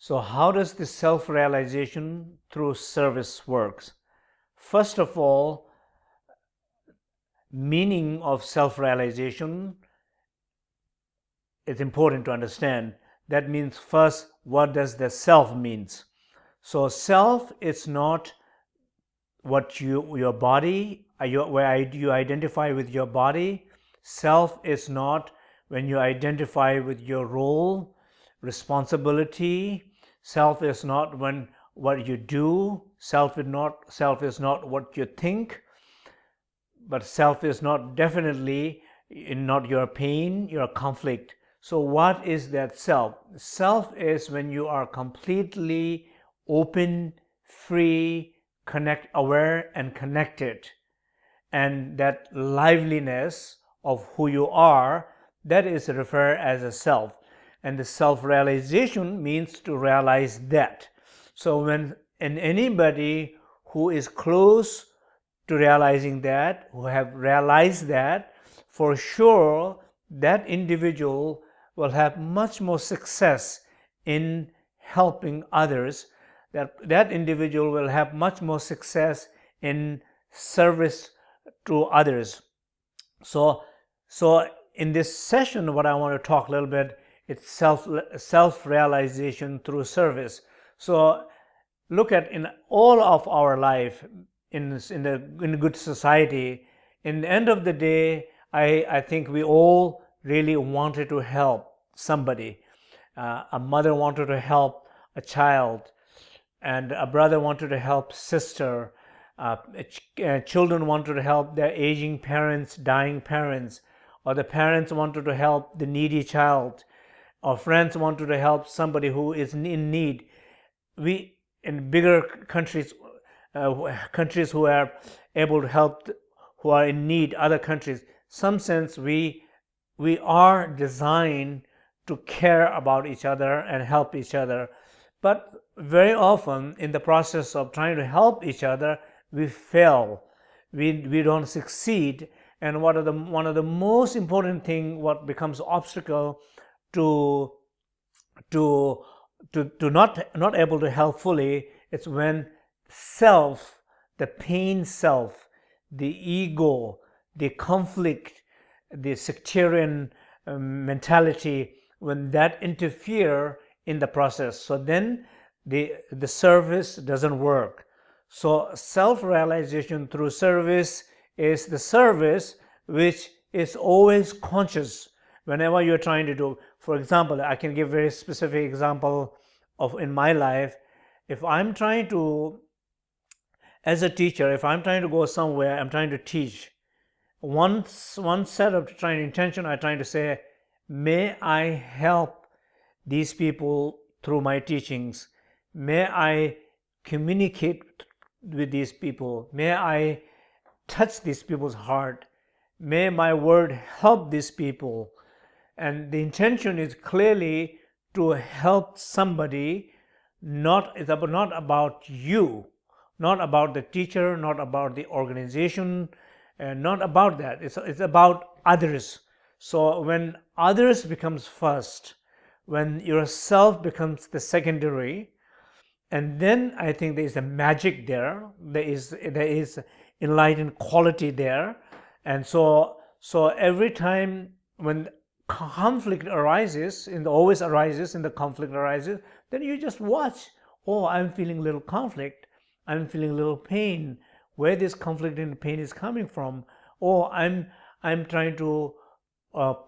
So how does this self-realization through service works? First of all, meaning of self-realization is important to understand. That means first, what does the self means? So self is not what your body, where you identify with your body. Self is not when you identify with your role, responsibility. Self is not when what you do. Self is not what you think. But self is not definitely not your pain, your conflict. So what is that self? Self is when you are completely open, free, aware and connected. And that liveliness of who you are, that is referred as a self. And the self-realization means to realize that. So when anybody who is close to realizing that, who have realized that, for sure that individual will have much more success in helping others. That individual will have much more success in service to others. So in this session, what I want to talk a little bit, it's self-realization through service. So look at in all of our life, in a good society, in the end of the day, I think we all really wanted to help somebody. A mother wanted to help a child, and a brother wanted to help sister. Children wanted to help their aging parents, dying parents, or the parents wanted to help the needy child, or friends wanted to help somebody who is in need. We, in bigger countries, countries who are able to help, who are in need, other countries, some sense we are designed to care about each other and help each other. But very often in the process of trying to help each other, we fail. We don't succeed. And one of the most important thing, what becomes obstacle to not able to help fully, it's when self, the pain self, the ego, the conflict, the sectarian mentality, when that interfere in the process. So then the service doesn't work. So self-realization through service is the service which is always conscious whenever you're trying to do. For example, I can give a very specific example of in my life. If I'm trying to, as a teacher, if I'm trying to go somewhere, I'm trying to teach, one set of intention, I'm trying to say, may I help these people through my teachings. May I communicate with these people. May I touch these people's heart. May my word help these people. And the intention is clearly to help somebody. It's not about you, not about the teacher, not about the organization, and not about that. It's about others. So when others becomes first, when yourself becomes the secondary, and then I think there is a magic there. There is enlightened quality there. And so every time when conflict arises, always arises, in the conflict arises, then you just watch. Oh, I'm feeling a little conflict. I'm feeling a little pain. Where this conflict and pain is coming from? Oh, I'm trying to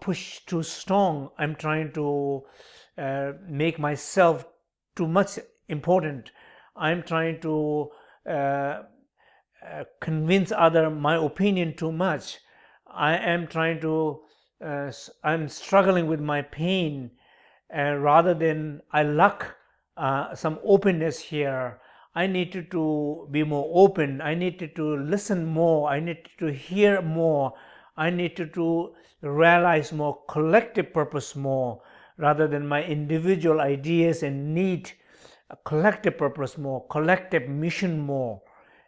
push too strong. I'm trying to make myself too much important. I'm trying to convince my opinion too much. I am trying to, I'm struggling with my pain, rather than I lack some openness here. I needed to be more open. I needed to listen more. I needed to hear more. I needed to realize more collective purpose more, rather than my individual ideas and need a collective purpose more, collective mission more.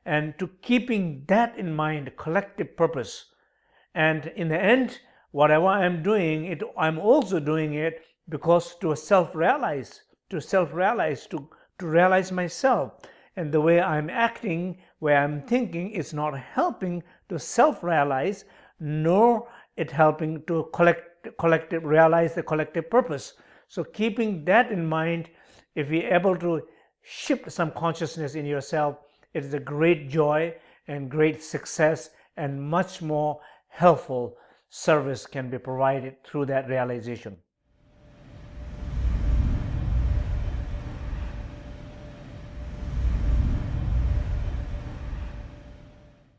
And to keeping that in mind, collective purpose. And in the end, whatever I'm doing, I'm also doing it because to self-realize, to self-realize, to realize myself. And the way I'm acting, where I'm thinking, is not helping to self-realize, nor it helping to realize the collective purpose. So keeping that in mind, if you're able to shift some consciousness in yourself, it is a great joy and great success, and much more helpful service can be provided through that realization.